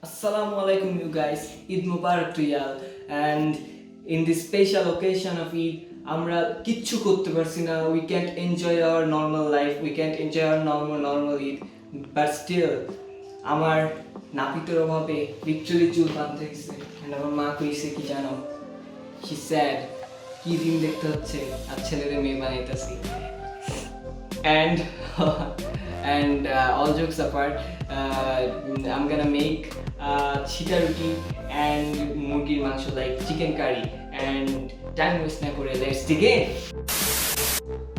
Assalamu alaikum, you guys. Eid Mubarak to y'all. And in this special occasion of Eid, আমরা কিচ্ছু করতে পারছি না. We can't enjoy our normal life. We can't enjoy our normal Eid. But still, আমার নাপিতের অভাবে literally চুল বাঁধতে গেছে. And আমার মা কইছে কি জানো? She said, কি দিন দেখতে হচ্ছে আর ছেলেরে মেয়ে বানাইতেছি. And all jokes apart, I'm gonna make chita ruti and murgir mangsho like chicken curry. And time waste na kore, let's begin.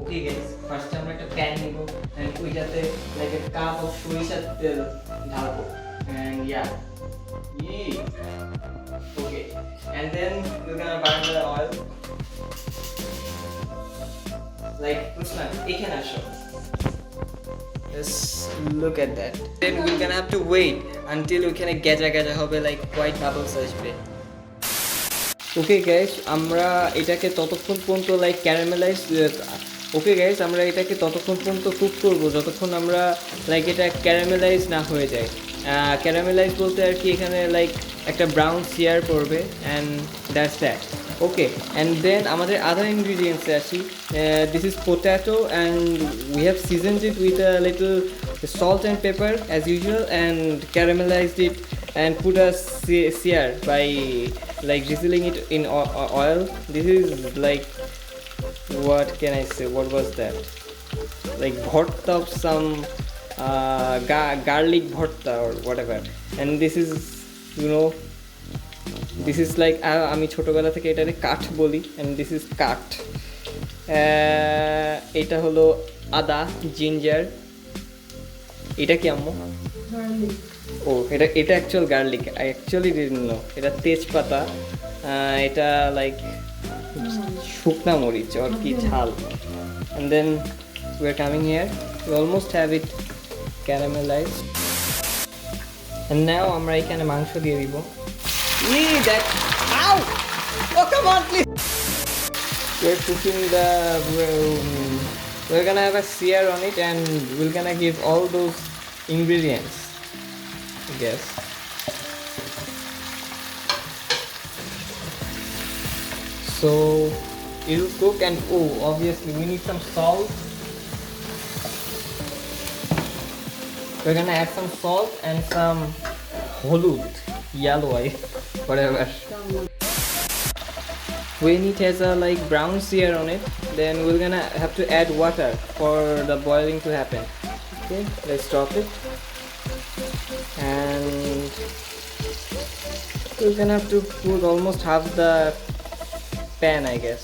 Okay guys, first আমরা একটা প্যান নিব and ওইটাতে like a cup of সরিষার তেল ঢালবো. And yeah, okay, and then we're gonna burn the oil. Like Ruslan, এখানে আসো. Just look at that. Then we're gonna have to wait until ওখানে গেজা হবে, like white bubbles আসবে. Okay guys, আমরা এটাকে ততক্ষণ পর্যন্ত like caramelize. Okay guys, আমরা এটাকে ততক্ষণ পর্যন্ত কুক করব যতক্ষণ আমরা like এটা caramelize না হয়ে যায়. Caramelize বলতে আর কি এখানে like একটা brown sear পড়বে and that's that. Okay, and then আমাদের other ingredients আসি. This is potato and we have seasoned it with a little salt and pepper as usual and caramelized it and put a sear by like drizzling it in oil. This is like, what can I say, what was that, like bhorta of some garlic bhorta or whatever. And this is, you know, this is like আমি ছোটবেলা থেকে এটাকে কাঠ বলি and this is কাঠ. এটা হলো আদা, জিঞ্জার. এটা কি আম্মু? গার্লিক. ও এটা actual garlic. I actually didn't know. এটা তেজপাতা. এটা লাইক শুকনা মরিচ or কি ঝাল. and then we are coming here, we almost have it caramelized. and now আমরা এখানে মাংস দিয়ে দিব. That, ow! Oh, come on, please. We're cooking we're gonna have a sear on it and we're gonna give all those ingredients, I guess. So it'll cook and obviously we need some salt. We're gonna add some salt and some holud, yellow, whatever. When it has a like brown sear on it, then we're gonna have to add water for the boiling to happen. Okay, let's stop it. And we're gonna have to put almost half the pan, I guess.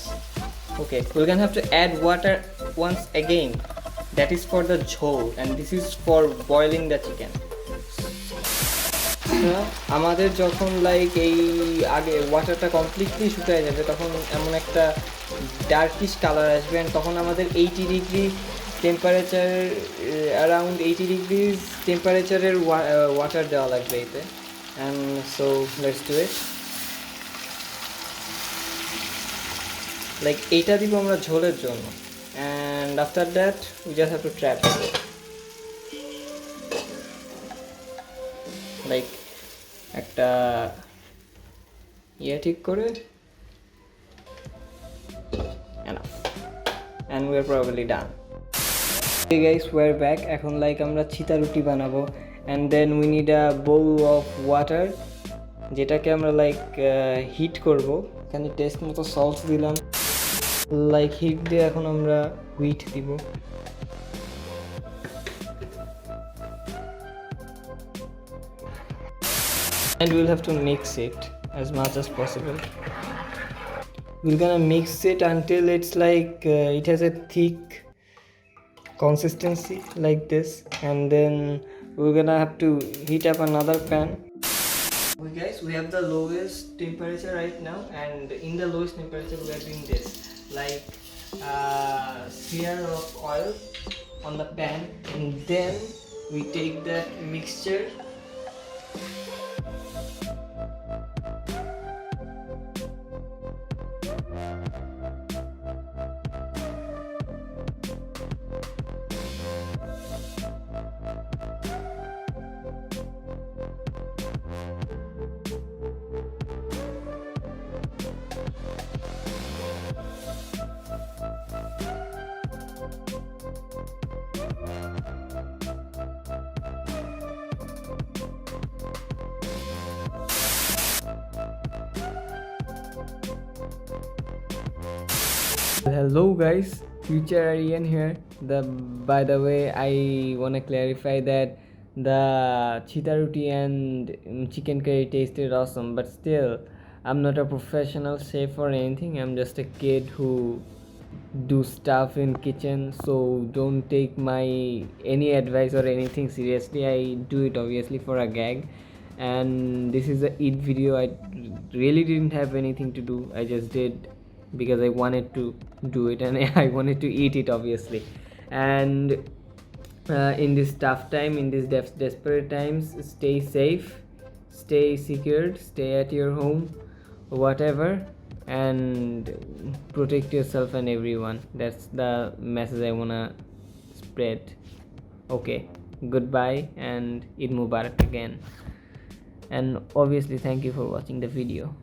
Okay, we're gonna have to add water once again. That is for the jhol and this is for boiling the chicken. আমাদের যখন like এই আগে ওয়াটারটা completely শুকিয়ে যাবে তখন এমন একটা darkish colour আসবে and তখন আমাদের 80 ডিগ্রি টেম্পারেচার, অ্যারাউন্ড 80 ডিগ্রিজ টেম্পারেচারের ওয়াটার দেওয়া লাগবে এতে. and so let's do it. Like এইটা দিব আমরা ঝোলের জন্য and after that we just have to trap it. Like একটা ঠিক করে enough and we are probably done. Okay guys, we're back. এখন লাইক আমরা চিতা রুটি বানাবো and then we need a bowl of water যেটাকে আমরা লাইক হিট করব. এখানে টেস্ট মতো সল্ট দিলাম. লাইক হিট দিয়ে এখন আমরা হুইট দিব. and we'll have to mix it as much as possible. We're gonna mix it until it's like it has a thick consistency like this, and then we're gonna have to heat up another pan. Okay guys, we have the lowest temperature right now, and in the lowest temperature we are doing this, like sear of oil on the pan, and then we take that mixture Hello guys, Future Aryan here. By the way, I wanna clarify that the chita ruti and chicken curry tasted awesome, but still, I'm not a professional chef or anything. I'm just a kid who do stuff in kitchen, so don't take my any advice or anything seriously. I do it obviously for a gag, and this is a eat video. I really didn't have anything to do. I just did because I wanted to do it, and I wanted to eat it obviously. And in this tough time, in these desperate times, stay safe, stay secured, stay at your home, whatever, and protect yourself and everyone. That's the message I wanna spread. Okay, goodbye and Eid Mubarak again, and obviously thank you for watching the video.